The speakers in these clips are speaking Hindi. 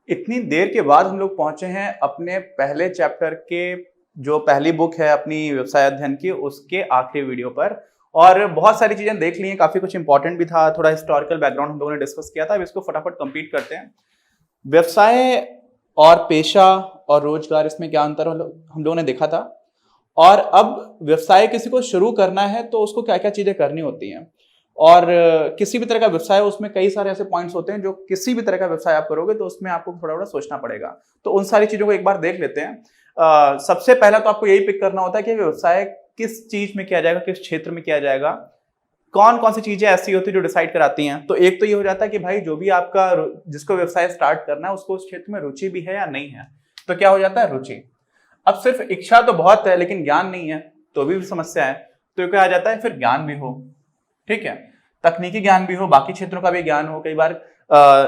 इतनी देर के बाद हम लोग पहुंचे हैं अपने पहले चैप्टर के, जो पहली बुक है अपनी व्यवसाय अध्ययन की, उसके आखिरी वीडियो पर। और बहुत सारी चीजें देख ली हैं, काफी कुछ इंपॉर्टेंट भी था, थोड़ा हिस्टोरिकल बैकग्राउंड हम लोगों ने डिस्कस किया था। अब इसको फटाफट कंप्लीट करते हैं। व्यवसाय और पेशा और रोजगार, इसमें क्या अंतर हम लोगों ने देखा था। और अब व्यवसाय किसी को शुरू करना है तो उसको क्या क्या चीजें करनी होती हैं, और किसी भी तरह का व्यवसाय, उसमें कई सारे ऐसे पॉइंट्स होते हैं जो किसी भी तरह का व्यवसाय आप करोगे तो उसमें आपको थोड़ा थोड़ा सोचना पड़ेगा। तो उन सारी चीजों को एक बार देख लेते हैं। सबसे पहला तो आपको यही पिक करना होता है कि व्यवसाय किस चीज में किया जाएगा, किस क्षेत्र में किया जाएगा, कौन कौन सी चीजें ऐसी होती है जो डिसाइड कराती हैं। तो एक तो ये हो जाता है कि भाई जो भी आपका, जिसको व्यवसाय स्टार्ट करना है उसको उस क्षेत्र में रुचि भी है या नहीं है। तो क्या हो जाता है, रुचि। अब सिर्फ इच्छा तो बहुत है लेकिन ज्ञान नहीं है तो भी समस्या है। तो क्या आ जाता है, फिर ज्ञान भी हो, ठीक है, तकनीकी ज्ञान भी हो, बाकी क्षेत्रों का भी ज्ञान हो, कई बार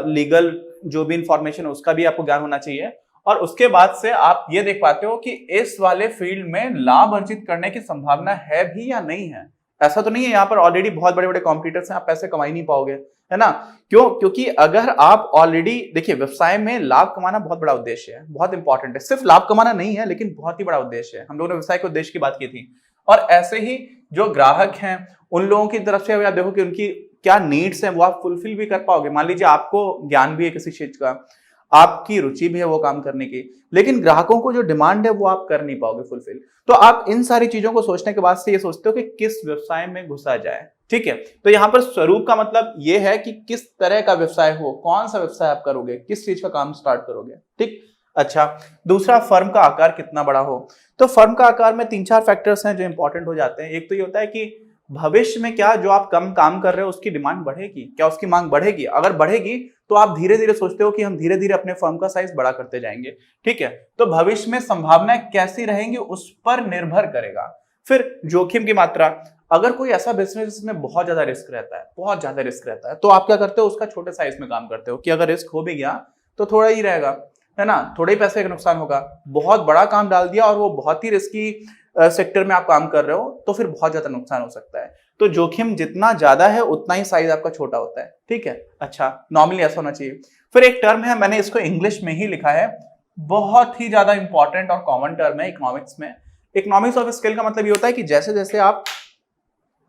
लीगल जो भी इंफॉर्मेशन है उसका भी आपको ज्ञान होना चाहिए। और उसके बाद से आप ये देख पाते हो कि इस वाले फील्ड में लाभ अर्जित करने की संभावना है भी या नहीं है। ऐसा तो नहीं है यहाँ पर ऑलरेडी बहुत बड़े बड़े कॉम्पिटिटर्स हैं, आप पैसे कमा ही नहीं पाओगे, है ना। क्यों? क्योंकि अगर आप ऑलरेडी, देखिए, व्यवसाय में लाभ कमाना बहुत बड़ा उद्देश्य है, बहुत इंपॉर्टेंट है। सिर्फ लाभ कमाना नहीं है लेकिन बहुत ही बड़ा उद्देश्य है। हम लोगों ने व्यवसाय के उद्देश्य की बात की थी। और ऐसे ही जो ग्राहक हैं उन लोगों की तरफ से आप देखो कि उनकी क्या नीड्स हैं, वो आप फुलफिल भी कर पाओगे। मान लीजिए आपको ज्ञान भी है किसी चीज का, आपकी रुचि भी है वो काम करने की, लेकिन ग्राहकों को जो डिमांड है वो आप कर नहीं पाओगे फुलफिल। तो आप इन सारी चीजों को सोचने के बाद से ये सोचते हो कि किस व्यवसाय में घुसा जाए, ठीक है। तो यहां पर स्वरूप का मतलब ये है कि किस तरह का व्यवसाय हो, कौन सा व्यवसाय आप करोगे, किस चीज का काम स्टार्ट करोगे, ठीक। अच्छा, दूसरा, फर्म का आकार कितना बड़ा हो। तो फर्म का आकार में 3-4 फैक्टर्स हैं जो इंपॉर्टेंट हो जाते हैं। एक तो ये होता है कि भविष्य में क्या जो आप कम काम कर रहे हो उसकी डिमांड बढ़ेगी, क्या उसकी मांग बढ़ेगी। अगर बढ़ेगी तो आप धीरे धीरे सोचते हो कि हम धीरे धीरे अपने फर्म का साइज बड़ा करते जाएंगे, ठीक है। तो भविष्य में संभावनाएं कैसी रहेंगी उस पर निर्भर करेगा। फिर जोखिम की मात्रा, अगर कोई ऐसा बिजनेस जिसमें बहुत ज्यादा रिस्क रहता है, बहुत ज्यादा रिस्क रहता है, तो आप क्या करते हो, उसका छोटे साइज में काम करते हो कि अगर रिस्क हो भी गया तो थोड़ा ही रहेगा, है ना, थोड़े ही पैसे का नुकसान होगा। बहुत बड़ा काम डाल दिया और वो बहुत ही रिस्की सेक्टर में आप काम कर रहे हो तो फिर बहुत ज्यादा नुकसान हो सकता है। तो जोखिम जितना ज्यादा है उतना ही साइज आपका छोटा होता है, ठीक है। अच्छा, नॉर्मली ऐसा होना चाहिए। फिर एक टर्म है, मैंने इसको इंग्लिश में ही लिखा है, बहुत ही ज्यादा इंपॉर्टेंट और कॉमन टर्म है इकोनॉमिक्स में। इकोनॉमिक्स ऑफ स्केल का मतलब ये होता है कि जैसे जैसे आप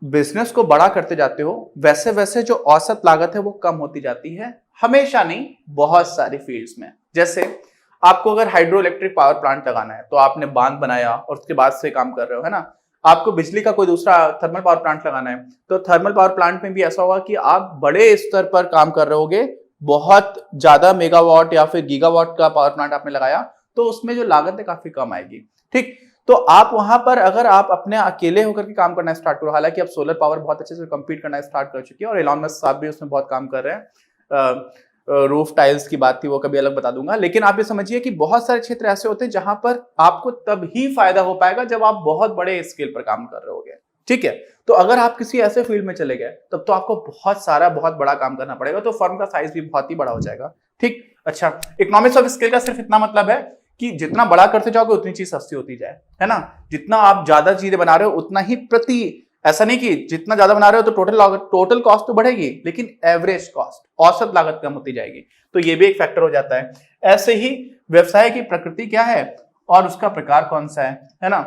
बिजनेस को बड़ा करते जाते हो वैसे वैसे जो औसत लागत है वो कम होती जाती है, हमेशा नहीं, बहुत सारी फील्ड्स में। जैसे आपको अगर हाइड्रो इलेक्ट्रिक पावर प्लांट लगाना है तो आपने बांध बनाया और उसके बाद से काम कर रहे हो, है ना। आपको बिजली का कोई दूसरा थर्मल पावर प्लांट लगाना है तो थर्मल पावर प्लांट में भी ऐसा होगा कि आप बड़े स्तर पर काम कर रहे होगे, बहुत ज्यादा मेगावाट या फिर गीगावाट का पावर प्लांट आपने लगाया तो उसमें जो लागत है काफी कम आएगी, ठीक। तो आप वहां पर अगर आप अपने अकेले होकर के काम करना स्टार्ट करो, हालांकि अब सोलर पावर बहुत अच्छे से कंपीट करना स्टार्ट कर चुकी है और एलॉन मस्क साहब भी उसमें बहुत काम कर रहे हैं। रूफ टाइल्स की बात थी, वो कभी अलग बता दूंगा। लेकिन आप ये समझिए कि बहुत सारे क्षेत्र ऐसे होते हैं जहां पर आपको तब ही फायदा हो पाएगा जब आप बहुत बड़े स्केल पर काम कर रहे होगे, ठीक है। तो अगर आप किसी ऐसे फील्ड में चले गए तब तो आपको बहुत सारा बहुत बड़ा काम करना पड़ेगा, तो फर्म का साइज भी बहुत ही बड़ा हो जाएगा, ठीक। अच्छा, इकोनॉमिक्स ऑफ स्केल का सिर्फ इतना मतलब है कि जितना बड़ा करते जाओगे उतनी चीज सस्ती होती जाए, है ना। जितना आप ज्यादा चीजें बना रहे हो उतना ही ऐसा नहीं कि जितना ज्यादा बना रहे हो तो टोटल कॉस्ट तो बढ़ेगी लेकिन एवरेज कॉस्ट, औसत लागत कम होती जाएगी। तो ये भी एक फैक्टर हो जाता है। ऐसे ही व्यवसाय की प्रकृति क्या है और उसका प्रकार कौन सा है ना।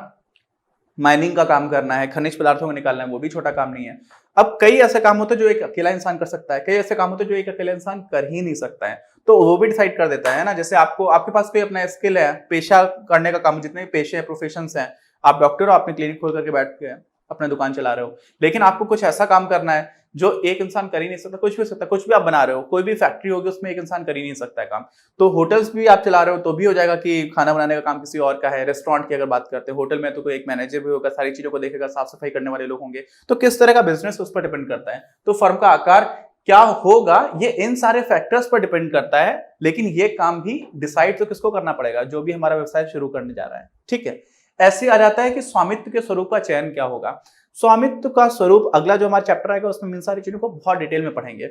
माइनिंग का काम करना है, खनिज पदार्थों को निकालना है, वो भी छोटा काम नहीं है। अब कई ऐसे काम होते हैं जो एक अकेला इंसान कर सकता है, कई ऐसे काम होते हैं जो एक अकेला इंसान कर ही नहीं सकता है, तो वो भी डिसाइड कर देता है ना। जैसे आपके पास कोई अपना स्किल है, पेशा करने का काम, जितने भी पेशे हैं, प्रोफेशंस हैं, आप डॉक्टर हो, आपने क्लिनिक खोल करके बैठ के अपना दुकान चला रहे हो, लेकिन आपको कुछ ऐसा काम करना है जो एक इंसान कर ही नहीं सकता, कुछ भी हो सकता है, कुछ भी आप बना रहे हो, कोई भी फैक्ट्री होगी उसमें एक इंसान कर ही नहीं सकता है काम। तो होटल्स भी आप चला रहे हो तो भी हो जाएगा कि खाना बनाने का काम किसी और का है। रेस्टोरेंट की अगर बात करते हैं, होटल में तो कोई एक मैनेजर भी होगा, सारी चीजों को देखेगा, साफ सफाई करने वाले लोग होंगे। तो किस तरह का बिजनेस उस पर डिपेंड करता है। तो फर्म का आकार क्या होगा ये इन सारे फैक्टर्स पर डिपेंड करता है, लेकिन ये काम भी डिसाइड तो किसको करना पड़ेगा, जो भी हमारा व्यवसाय शुरू करने जा रहा है, ठीक है। ऐसे आ जाता है कि स्वामित्व के स्वरूप का चयन क्या होगा। स्वामित्व का स्वरूप, अगला जो हमारा चैप्टर आएगा उसमें इन सारी चीजों को बहुत डिटेल में पढ़ेंगे।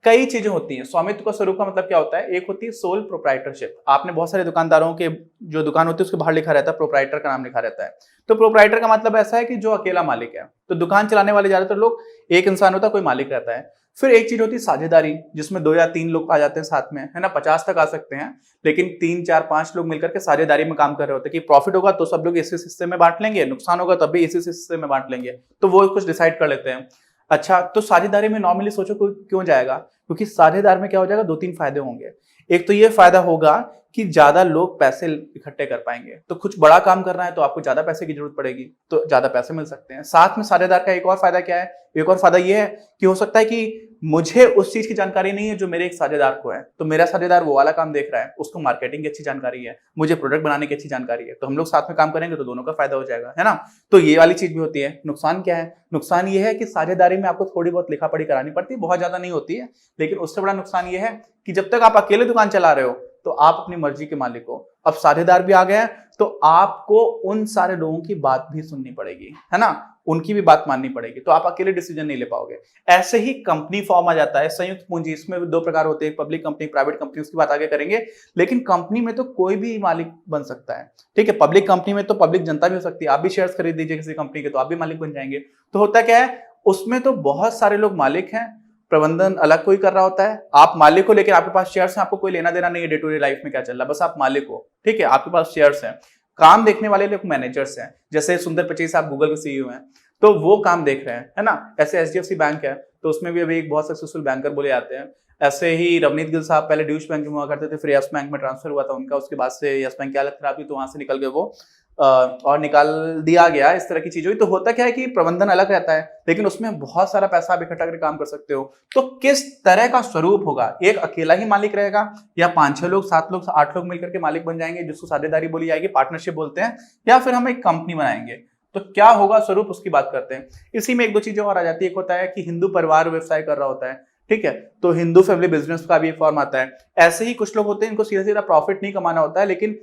कई चीजें होती हैं। स्वामित्व का स्वरूप का मतलब क्या होता है? एक होती है सोल प्रोप्राइटरशिप। आपने बहुत सारे दुकानदारों के जो दुकान होती है उसके बाहर लिखा रहता है, प्रोप्राइटर का नाम लिखा रहता है। तो प्रोप्राइटर का मतलब ऐसा है कि जो अकेला मालिक है। तो दुकान चलाने वाले ज्यादातर लोग, एक इंसान होता है, कोई मालिक रहता है। फिर एक चीज होती है साझेदारी, जिसमें 2 या 3 लोग आ जाते हैं साथ में, है ना। 50 तक आ सकते हैं, लेकिन 3, 4, 5 लोग मिलकर के साझेदारी में काम कर रहे होते हैं कि प्रॉफिट होगा तो सब लोग इस हिस्से में बांट लेंगे, नुकसान होगा तब भी इस हिस्से में बांट लेंगे। तो वो कुछ डिसाइड कर लेते हैं। अच्छा, तो साझेदारी में नॉर्मली सोचो कोई क्यों जाएगा? क्योंकि साझेदार में क्या हो जाएगा, 2-3 फायदे होंगे। एक तो ये फायदा होगा कि ज्यादा लोग पैसे इकट्ठे कर पाएंगे। तो कुछ बड़ा काम करना है तो आपको ज्यादा पैसे की जरूरत पड़ेगी, तो ज्यादा पैसे मिल सकते हैं। साथ में साझेदार का एक और फायदा क्या है? एक और फायदा ये है कि हो सकता है कि मुझे उस चीज की जानकारी नहीं है जो मेरे एक साझेदार को है, तो मेरा साझेदार वो वाला काम देख रहा है, उसको मार्केटिंग की अच्छी जानकारी है, मुझे प्रोडक्ट बनाने की अच्छी जानकारी है, तो हम लोग साथ में काम करेंगे तो दोनों का फायदा हो जाएगा, है ना। तो ये वाली चीज भी होती है। नुकसान क्या है? नुकसान ये है कि साझेदारी में आपको थोड़ी बहुत लिखा पढ़ी करानी पड़ती है, बहुत ज्यादा नहीं होती है। लेकिन उससे बड़ा नुकसान ये है कि जब तक आप अकेले दुकान चला रहे हो तो आप अपनी मर्जी के मालिक हो। अब साझेदार भी आ गए हैं तो आपको उन सारे लोगों की बात भी सुननी पड़ेगी, है ना, उनकी भी बात माननी पड़ेगी, तो आप अकेले डिसीजन नहीं ले पाओगे। ऐसे ही कंपनी फॉर्म आ जाता है, संयुक्त पूंजी। इसमें 2 प्रकार होते हैं, पब्लिक कंपनी, प्राइवेट कंपनी, उसकी बात आगे करेंगे। लेकिन कंपनी में तो कोई भी मालिक बन सकता है, ठीक है। पब्लिक कंपनी में तो पब्लिक जनता भी हो सकती है, आप भी शेयर्स खरीद दीजिए किसी कंपनी के तो आप भी मालिक बन जाएंगे। तो होता क्या है, उसमें तो बहुत सारे लोग मालिक हैं, प्रबंधन अलग कोई कर रहा होता है। आप मालिक हो लेकिन आपके पास शेयर्स हैं, आपको कोई लेना देना नहीं है डे टू डे लाइफ में क्या चल रहा है, बस आप मालिक हो, ठीक है, आपके पास शेयर्स हैं। काम देखने वाले लोग मैनेजर्स हैं, जैसे सुंदर पिचई साहब गूगल के सीईओ हैं, तो वो काम देख रहे हैं, है ना। ऐसे एचडीएफसी बैंक है तो उसमें भी अभी एक बहुत सक्सेसफुल बैंकर बोले जाते हैं। ऐसे ही रवनीत गिल साहब पहले ड्यूश बैंक में हुआ करते थे, फिर यस बैंक में ट्रांसफर हुआ था उनका, उसके बाद से यस बैंक की हालत खराब थी तो वहां से निकल गए वो, और निकाल दिया गया। इस तरह की चीज हुई। तो होता क्या है कि प्रबंधन अलग रहता है, लेकिन उसमें बहुत सारा पैसा आप इकट्ठा करके काम कर सकते हो। तो किस तरह का स्वरूप होगा? एक अकेला ही मालिक रहेगा, या 5-6 लोग, 7 लोग, 8 लोग मिलकर के मालिक बन जाएंगे, जिसको साझेदारी बोली जाएगी, पार्टनरशिप बोलते हैं, या फिर हम एक कंपनी बनाएंगे। तो क्या होगा स्वरूप, उसकी बात करते हैं। इसी में 1-2 चीजें और आ जाती है। एक होता है कि हिंदू परिवार व्यवसाय कर रहा होता है, ठीक है, तो हिंदू फैमिली बिजनेस का भी एक फॉर्म आता है। ऐसे ही कुछ लोग होते हैं इनको सीधा सीधा प्रॉफिट नहीं कमाना होता है, लेकिन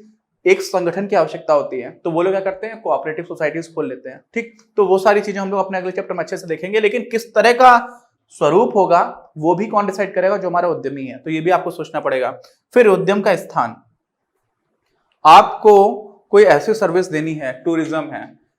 एक संगठन की आवश्यकता होती है, तो वो लोग क्या करते हैं, कोऑपरेटिव सोसाइटीज खोल लेते हैं, ठीक। तो वो सारी चीजें हम लोग अपने अगले चैप्टर में अच्छे से देखेंगे। लेकिन किस तरह का स्वरूप होगा वो भी कौन डिसाइड करेगा? जो हमारा उद्यमी है। तो ये भी आपको सोचना पड़ेगा। फिर उद्यम का स्थान, आपको कोई ऐसी सर्विस देनी है, टूरिज्म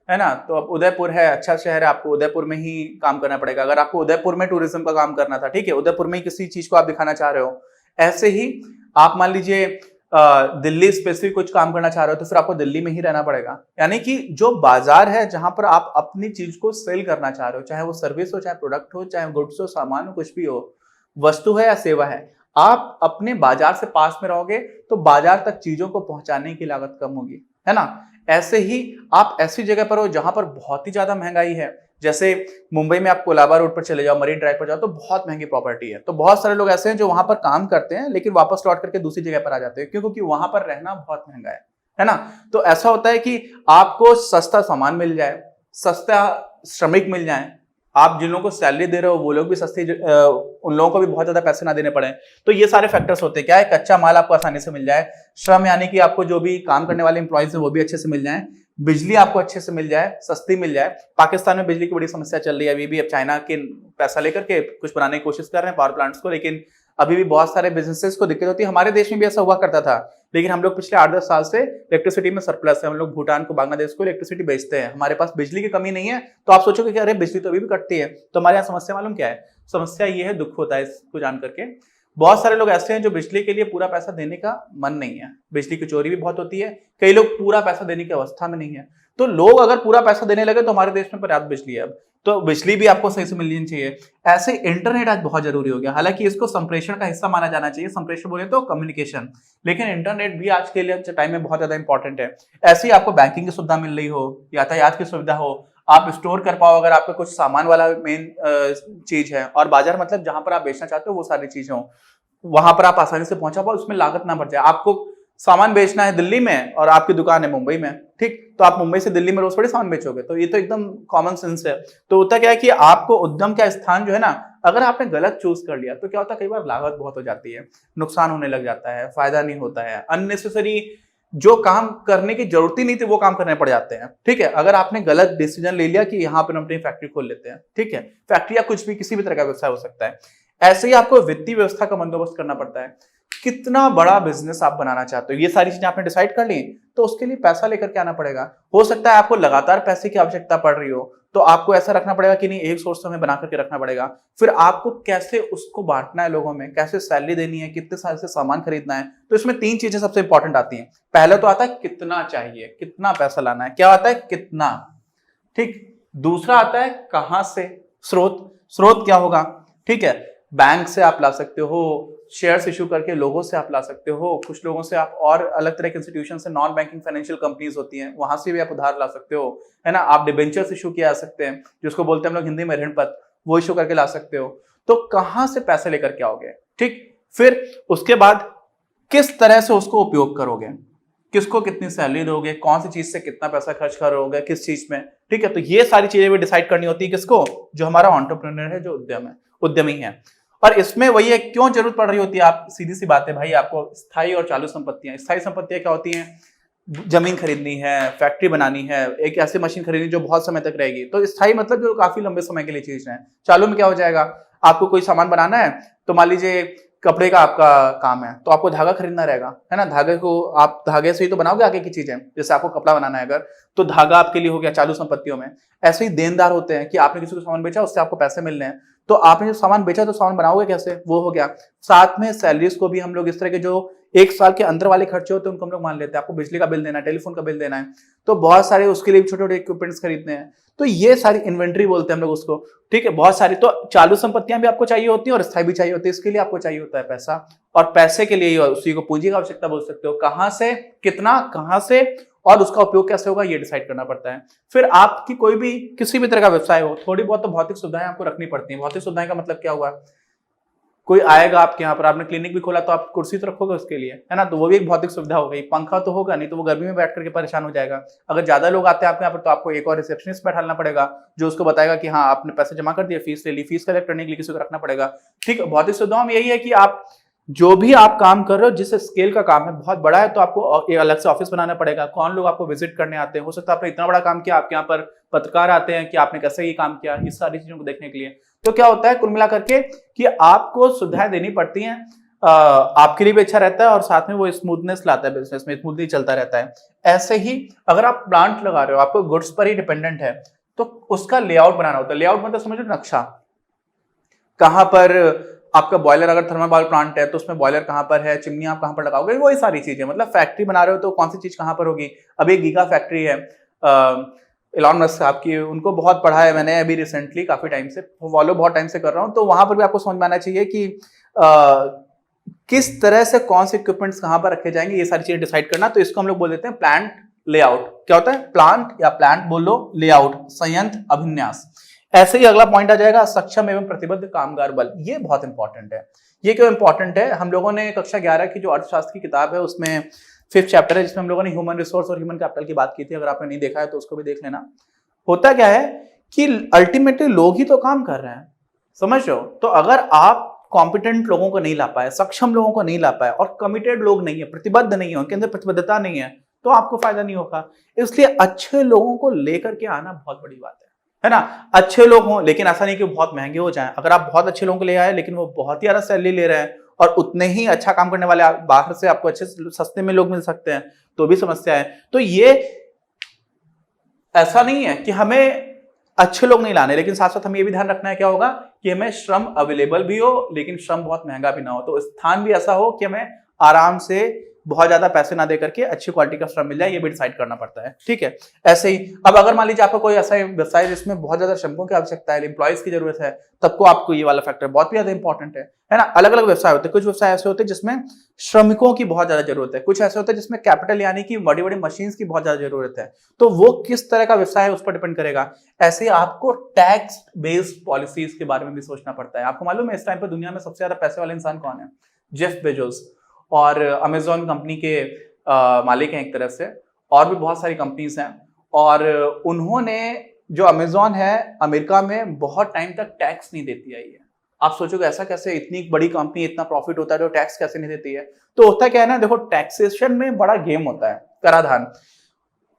है ना, तो अब उदयपुर है, अच्छा शहर है, आपको उदयपुर में ही काम करना पड़ेगा। अगर आपको उदयपुर में टूरिज्म का काम करना था, ठीक है, उदयपुर में ही किसी चीज को आप दिखाना चाह रहे हो। ऐसे ही आप मान लीजिए दिल्ली स्पेसिफिक कुछ काम करना चाह रहे हो, तो फिर आपको दिल्ली में ही रहना पड़ेगा। यानी कि जो बाजार है जहां पर आप अपनी चीज को सेल करना चाह रहे हो, चाहे वो सर्विस हो, चाहे प्रोडक्ट हो, चाहे गुड्स हो, सामान हो, कुछ भी हो, वस्तु है या सेवा है, आप अपने बाजार से पास में रहोगे तो बाजार तक चीजों को पहुंचाने की लागत कम होगी, है ना। ऐसे ही आप ऐसी जगह पर हो जहां पर बहुत ही ज्यादा महंगाई है, जैसे मुंबई में आप कोलाबा रोड पर चले जाओ, मरीन ड्राइव पर जाओ, तो बहुत महंगी प्रॉपर्टी है। तो बहुत सारे लोग ऐसे हैं जो वहां पर काम करते हैं लेकिन वापस लौट करके दूसरी जगह पर आ जाते हैं, क्योंकि वहां पर रहना बहुत महंगा है ना। तो ऐसा होता है कि आपको सस्ता सामान मिल जाए, सस्ता श्रमिक मिल जाए, आप जिन लोगों को सैलरी दे रहे हो वो लोग भी सस्ती, उन लोगों को भी बहुत ज्यादा पैसे ना देने पड़े। तो ये सारे फैक्टर्स होते हैं। क्या है, कच्चा माल आपको आसानी से मिल जाए, श्रम यानी कि आपको जो भी काम करने वाले इंप्लॉइज है वो भी अच्छे से मिल जाए, बिजली आपको अच्छे से मिल जाए, सस्ती मिल जाए। पाकिस्तान में बिजली की बड़ी समस्या चल रही है अभी भी। अब चाइना के पैसा लेकर के कुछ बनाने की कोशिश कर रहे हैं पावर प्लांट्स को, लेकिन अभी भी बहुत सारे बिजनेसेस को दिक्कत होती है। हमारे देश में भी ऐसा हुआ करता था, लेकिन हम लोग पिछले 8-10 साल से इलेक्ट्रिसिटी में सरप्लस है। हम लोग भूटान को, बांग्लादेश को इलेक्ट्रिसिटी बेचते हैं, हमारे पास बिजली की कमी नहीं है। तो आप सोचोगे कि अरे बिजली तो अभी भी कटती है। तो हमारे यहाँ समस्या मालूम क्या है? समस्या ये है, दुख होता है इसको जान करके, बहुत सारे लोग ऐसे हैं जो बिजली के लिए पूरा पैसा देने का मन नहीं है। बिजली की चोरी भी बहुत होती है, कई लोग पूरा पैसा देने की अवस्था में नहीं है। तो लोग अगर पूरा पैसा देने लगे तो हमारे देश में पर्याप्त बिजली है अब, तो बिजली भी आपको सही से मिलनी चाहिए। ऐसे इंटरनेट आज बहुत जरूरी हो गया, हालांकि इसको संप्रेषण का हिस्सा माना जाना चाहिए, संप्रेषण बोले तो कम्युनिकेशन, लेकिन इंटरनेट भी आज के लिए टाइम में बहुत ज्यादा इंपॉर्टेंट है। ऐसे ही आपको बैंकिंग की सुविधा मिल रही हो, यातायात की सुविधा हो, आप स्टोर कर पाओ अगर आपका कुछ सामान वाला मेन चीज है, और बाजार मतलब जहां पर आप बेचना चाहते हो वो सारी चीजें हो, वहां पर आप आसानी से पहुंचा पाओ, उसमें लागत ना बढ़ जाए। आपको सामान बेचना है दिल्ली में और आपकी दुकान है मुंबई में, ठीक, तो आप मुंबई से दिल्ली में रोज थोड़ी सामान बेचोगे, तो ये तो एकदम कॉमन सेंस है। तो होता क्या है कि आपको उद्यम का स्थान जो है ना, अगर आपने गलत चूज कर लिया तो क्या होता है, कई बार लागत बहुत हो जाती है, नुकसान होने लग जाता है, फायदा नहीं होता है, अननेसेसरी जो काम करने की जरूरत ही नहीं थी वो काम करने पड़ जाते हैं, ठीक है। अगर आपने गलत डिसीजन ले लिया कि यहाँ पर हम अपनी फैक्ट्री खोल लेते हैं, ठीक है, फैक्ट्री या कुछ भी किसी भी तरह का व्यवसाय हो सकता है, ऐसे ही आपको वित्तीय व्यवस्था का बंदोबस्त करना पड़ता है। कितना बड़ा बिजनेस आप बनाना चाहते हो, ये सारी चीजें आपने डिसाइड कर ली, तो उसके लिए पैसा लेकर के आना पड़ेगा। हो सकता है आपको लगातार पैसे की आवश्यकता पड़ रही हो, तो आपको ऐसा रखना पड़ेगा कि नहीं, एक सोर्स हमें बना करके रखना पड़ेगा। फिर आपको कैसे उसको बांटना है लोगों में, कैसे सैलरी देनी है, कितने साल से सामान खरीदना है। तो इसमें 3 चीजें सबसे इंपॉर्टेंट आती हैं। पहले तो आता है कितना चाहिए, कितना पैसा लाना है, क्या आता है कितना, ठीक। दूसरा आता है कहां से, स्रोत क्या होगा, ठीक है। बैंक से आप ला सकते हो, शेयर्स इशू करके लोगों से आप ला सकते हो, कुछ लोगों से आप और अलग तरह के इंस्टीट्यूशन से, नॉन बैंकिंग फाइनेंशियल कंपनीज होती हैं, वहां से भी आप उधार ला सकते हो, है ना। आप डिबेंचर्स इशू किया जा सकते हैं, जिसको बोलते हैं हम लोग हिंदी में ऋण पत्र, वो इशू करके ला सकते हो। तो कहां से पैसे लेकर के आओगे, ठीक। फिर उसके बाद किस तरह से उसको उपयोग करोगे, किसको कितनी सैलरी दोगे, कौन सी चीज से कितना पैसा खर्च करोगे, किस चीज में, ठीक है। तो ये सारी चीजें भी डिसाइड करनी होती है किसको, जो हमारा एंटरप्रेन्योर है, जो उद्यमी है। और इसमें वही है, क्यों जरूरत पड़ रही होती है, आप सीधी सी बात है भाई, आपको स्थायी और चालू संपत्तियां। स्थायी संपत्तियां क्या होती हैं, जमीन खरीदनी है, फैक्ट्री बनानी है, एक ऐसी मशीन खरीदनी जो बहुत समय तक रहेगी। तो स्थायी मतलब जो काफी लंबे समय के लिए चीज है। चालू में क्या हो जाएगा, आपको कोई सामान बनाना है, तो मान लीजिए कपड़े का आपका काम है, तो आपको धागा खरीदना रहेगा, है ना। धागे को आप धागे से ही तो बनाओगे आगे की चीजें। जैसे आपको कपड़ा बनाना है अगर, तो धागा आपके लिए हो गया चालू संपत्तियों में। ऐसे ही देनदार होते हैं कि आपने किसी को सामान बेचा, उससे आपको पैसे मिलने हैं, तो आपने जो सामान बेचा तो सामान बनाओगे कैसे, वो हो गया। साथ में सैलरीज को भी हम लोग इस तरह के जो 1 साल के अंदर वाले खर्चे होते हैं उनको हम लोग मान लेते हैं। आपको बिजली का बिल देना है, टेलीफोन का बिल देना है, तो बहुत सारे उसके लिए छोटे छोटे इक्विपमेंट्स खरीदने हैं। तो ये सारी इन्वेंट्री बोलते हैं हम लोग उसको, ठीक है। बहुत सारी तो चालू संपत्तियां भी आपको चाहिए होती है और स्थायी भी चाहिए होती है। इसके लिए आपको चाहिए होता है पैसा, और पैसे के लिए उसी को पूंजी का आवश्यकता बोल सकते हो। कहां से, कितना, कहां से, और उसका उपयोग कैसे होगा, ये डिसाइड करना पड़ता है। फिर आपकी कोई भी किसी भी तरह का व्यवसाय हो, थोड़ी बहुत तो भौतिक सुविधाएं आपको रखनी पड़ती हैं। भौतिक सुविधाएं का मतलब क्या हुआ, कोई आएगा आपके यहाँ पर, आपने क्लिनिक भी खोला तो आप कुर्सी तो रखोगे उसके लिए, है ना, तो वो भी एक भौतिक सुविधा हो गई। पंखा तो होगा नहीं, तो वो गर्मी में बैठ करके परेशान हो जाएगा। अगर ज्यादा लोग आते हैं आपके यहाँ पर, तो आपको एक और रिसेप्शनिस्ट बैठाना पड़ेगा, जो उसको बताएगा कि हाँ आपने पैसे जमा कर दिए, फीस ले ली, फीस कलेक्ट करने के लिए किसी को रखना पड़ेगा, ठीक है। भौतिक सुविधाओं में यही है कि आप जो भी आप काम कर रहे हो, जिस स्केल का काम है, बहुत बड़ा है, तो आपको एक अलग से ऑफिस बनाना पड़ेगा। कौन लोग आपको विजिट करने आते हैं, हो सकता है आपने इतना बड़ा काम किया, आपके यहाँ पर पत्रकार आते हैं कि आपने कैसे ये काम किया, इस सारी चीजों को देखने के लिए। तो क्या होता है कुल मिलाकर के कि आपको सुविधाएं देनी पड़ती हैं, आपके लिए भी अच्छा रहता है, और साथ में वो स्मूथनेस लाता है, बिजनेस में स्मूथली चलता रहता है। ऐसे ही अगर आप प्लांट लगा रहे हो, आपको गुड्स पर ही डिपेंडेंट है, तो उसका लेआउट बनाना होता है। लेआउट मतलब समझ लो नक्शा, कहां पर आपका बॉयलर, अगर थर्मल पावर प्लांट है तो उसमें बॉयलर कहां पर है, चिमनी आप कहां पर लगाओगे, वही सारी चीजें। मतलब फैक्ट्री बना रहे हो तो कौन सी चीज कहां पर होगी। अभी एक गीगा फैक्ट्री है, एलॉन मस्क साहब की, उनको बहुत पढ़ा है मैंने अभी रिसेंटली, काफी टाइम से फॉलो, बहुत टाइम से कर रहा हूं। तो वहां पर भी आपको समझ में आना चाहिए कि किस तरह से कौन से इक्विपमेंट्स कहां पर रखे जाएंगे, ये सारी चीजें डिसाइड करना। तो इसको हम लोग बोल देते हैं प्लांट लेआउट। क्या होता है, प्लांट या प्लांट बोलो, लेआउट संयंत्र अभिन्यास। ऐसे ही अगला पॉइंट आ जाएगा, सक्षम एवं प्रतिबद्ध कामगार बल। ये बहुत इंपॉर्टेंट है। ये क्यों इंपॉर्टेंट है, हम लोगों ने कक्षा 11 की जो अर्थशास्त्र की किताब है, उसमें 5th चैप्टर है, जिसमें हम लोगों ने ह्यूमन रिसोर्स और ह्यूमन कैपिटल की बात की थी। अगर आपने नहीं देखा है तो उसको भी देख लेना। होता क्या है कि अल्टीमेटली लोग ही तो काम कर रहे हैं, समझ रहे हो। तो अगर आप कॉम्पिटेंट लोगों को नहीं ला पाए, सक्षम लोगों को नहीं ला पाए, और कमिटेड लोग नहीं है, प्रतिबद्ध नहीं है, उनके अंदर प्रतिबद्धता नहीं है, तो आपको फायदा नहीं होगा। इसलिए अच्छे लोगों को लेकर के आना बहुत बड़ी बात है ना। अच्छे लोग हों, लेकिन ऐसा नहीं कि बहुत महंगे हो जाएं। अगर आप बहुत अच्छे लोगों को ले आए, लेकिन वो बहुत ही ज्यादा सैलरी ले रहे हैं, और उतने ही अच्छा काम करने वाले बाहर से आपको अच्छे सस्ते में लोग मिल सकते हैं, तो भी समस्या है। तो ये ऐसा नहीं है कि हमें अच्छे लोग नहीं लाने, लेकिन साथ साथ हमें ये भी ध्यान रखना है क्या होगा, कि हमें श्रम अवेलेबल भी हो, लेकिन श्रम बहुत महंगा भी ना हो। तो स्थान भी ऐसा हो कि हमें आराम से बहुत ज्यादा पैसे ना दे करके अच्छी क्वालिटी का श्रम मिल जाए, ये भी डिसाइड करना पड़ता है, ठीक है। ऐसे ही अब अगर मान लीजिए आपको कोई ऐसा व्यवसाय जिसमें बहुत ज्यादा श्रमिकों की आवश्यकता है, एम्प्लॉइज की जरूरत है, तब को आपको ये वाला फैक्टर बहुत भी ज्यादा इंपॉर्टेंट है ना। अलग अलग व्यवसाय होते हैं, कुछ व्यवसाय ऐसे होते हैं जिसमें श्रमिकों की बहुत ज्यादा जरूरत है, कुछ ऐसे होते हैं जिसमें कैपिटल यानी कि बड़ी बड़ी मशीन की बहुत ज्यादा जरूरत है। तो वो किस तरह का व्यवसाय है उस पर डिपेंड करेगा। ऐसे ही आपको टैक्स बेस्ड पॉलिसीज के बारे में भी सोचना पड़ता है। आपको मालूम है इस टाइम पर दुनिया में सबसे ज्यादा पैसे वाले इंसान कौन है, जेफ बेजोस, और अमेजॉन कंपनी के मालिक हैं एक तरफ से, और भी बहुत सारी कंपनीज हैं। और उन्होंने, जो अमेजॉन है, अमेरिका में बहुत टाइम तक टैक्स नहीं देती आई है। आप सोचोगे ऐसा कैसे, इतनी बड़ी कंपनी, इतना प्रॉफिट होता है, जो टैक्स कैसे नहीं देती है। तो होता क्या है ना, देखो टैक्सेशन में बड़ा गेम होता है, कराधान।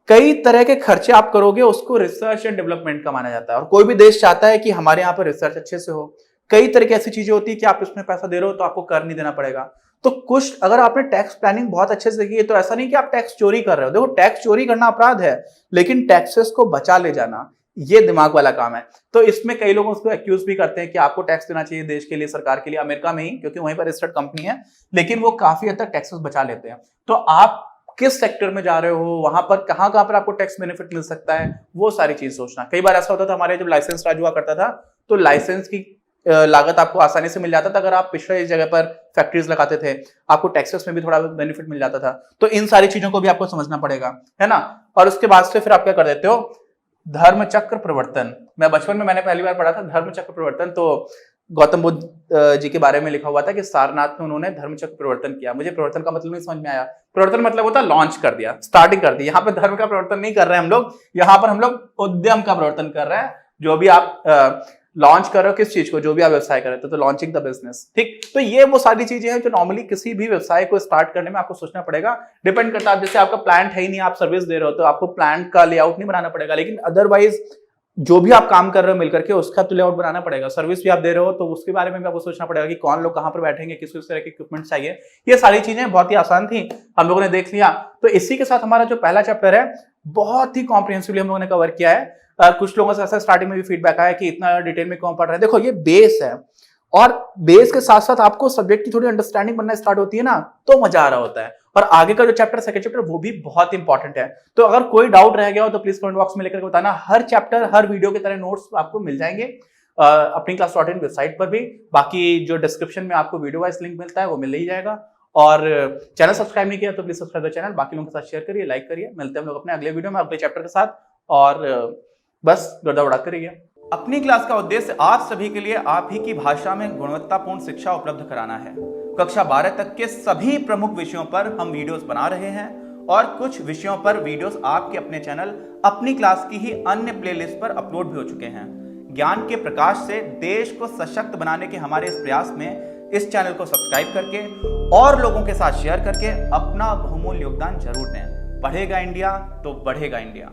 कई तरह के खर्चे आप करोगे, उसको रिसर्च एंड डेवलपमेंट का माना जाता है। और कोई भी देश चाहता है कि हमारे यहाँ पर रिसर्च अच्छे से हो, कई तरह की ऐसी चीजें होती है कि आप इसमें पैसा दे रहे हो तो आपको कर नहीं देना पड़ेगा। तो कुछ अगर आपने टैक्स प्लानिंग बहुत अच्छे से की है तो ऐसा नहीं कि आप टैक्स चोरी कर रहे हो। देखो, टैक्स चोरी करना अपराध है, लेकिन टैक्सेस को बचा ले जाना ये दिमाग वाला काम है। तो इसमें कई लोग उसको एक्यूज भी करते हैं कि आपको टैक्स देना चाहिए देश के लिए, सरकार के लिए, अमेरिका में ही, क्योंकि वहीं पर रजिस्टर्ड कंपनी है, लेकिन वो काफी हद तक टैक्सेस बचा लेते हैं। तो आप किस सेक्टर में जा रहे हो, वहां पर कहां पर आपको टैक्स बेनिफिट मिल सकता है, वो सारी चीज सोचना। कई बार ऐसा होता था, हमारे जब लाइसेंस राज हुआ करता था तो लाइसेंस की लागत आपको आसानी से मिल जाता था। अगर आप पिछले जगह पर फैक्ट्रीज लगाते थे, आपको टैक्सेस में भी थोड़ा बेनिफिट मिल जाता था। तो इन सारी चीजों को भी आपको समझना पड़ेगा, है ना। और उसके बाद से फिर आप क्या कर देते हो, धर्म चक्र प्रवर्तन। मैं बचपन में मैंने पहली बार पढ़ा था धर्म चक्र प्रवर्तन, तो गौतम बुद्ध जी के बारे में लिखा हुआ था कि सारनाथ में उन्होंने धर्म चक्र प्रवर्तन किया। मुझे प्रवर्तन का मतलब नहीं समझ में आया। प्रवर्तन मतलब होता है लॉन्च कर दिया, स्टार्टिंग कर दी। यहाँ पे धर्म का प्रवर्तन नहीं कर रहे हैं हम लोग, यहाँ पर हम लोग उद्यम का प्रवर्तन कर रहे हैं। जो भी आप लॉन्च कर रहे हो किस चीज को, जो भी आप व्यवसाय कर रहे हो, तो लॉन्चिंग द बिजनेस, ठीक। तो ये वो सारी चीजें हैं जो नॉर्मली किसी भी व्यवसाय को स्टार्ट करने में आपको सोचना पड़ेगा। डिपेंड करता है, जैसे आपका प्लांट है ही नहीं, आप सर्विस दे रहे हो, तो आपको प्लांट का लेआउट नहीं बनाना पड़ेगा, लेकिन अदरवाइज जो भी आप काम कर रहे हो मिलकर के, उसका तो लेआउट बनाना पड़ेगा। सर्विस भी आप दे रहे हो तो उसके बारे में भी आपको सोचना पड़ेगा कि कौन लोग कहां पर बैठेंगे, किस किस तरह के इक्विपमेंट चाहिए। ये सारी चीजें बहुत ही आसान थी, हम लोगों ने देख लिया। तो इसी के साथ हमारा जो पहला चैप्टर है बहुत ही कॉम्प्रिहेंसिवली हम लोगों ने कवर किया है। कुछ लोगों से ऐसा स्टार्टिंग में भी फीडबैक आया कि इतना डिटेल में कौन पढ़ रहा है। देखो, ये बेस है, और बेस के साथ साथ आपको सब्जेक्ट की थोड़ी अंडरस्टैंडिंग बनना स्टार्ट होती है ना, तो मजा आ रहा होता है। और आगे का जो चैप्टर, सेकंड चैप्टर, वो भी बहुत इंपॉर्टेंट है। तो अगर कोई डाउट रह गया हो तो प्लीज कमेंट बॉक्स में लेकर बताना। हर चैप्टर, हर वीडियो की तरह नोट्स आपको मिल जाएंगे अपनी class.in वेबसाइट पर भी। बाकी जो डिस्क्रिप्शन में आपको वीडियो वाइज लिंक मिलता है वो मिल ही जाएगा। और चैनल सब्सक्राइब नहीं किया तो प्लीज सब्सक्राइब द चैनल, बाकी लोगों के साथ शेयर करिए, लाइक करिए। मिलते हैं हम लोग अपने अगले वीडियो में अगले चैप्टर के साथ, और बस गर्दा उड़ाते रहिए। अपनी क्लास का उद्देश्य आप सभी के लिए आप ही की भाषा में गुणवत्तापूर्ण शिक्षा उपलब्ध कराना है। कक्षा 12 तक के सभी प्रमुख विषयों पर हम वीडियोस बना रहे हैं, और कुछ विषयों पर वीडियोस आपके अपने चैनल अपनी क्लास की ही अन्य प्लेलिस्ट पर अपलोड भी हो चुके हैं। ज्ञान के प्रकाश से देश को सशक्त बनाने के हमारे इस प्रयास में इस चैनल को सब्सक्राइब करके और लोगों के साथ शेयर करके अपना बहुमूल्य योगदान जरूर दें। पढ़ेगा इंडिया तो बढ़ेगा इंडिया।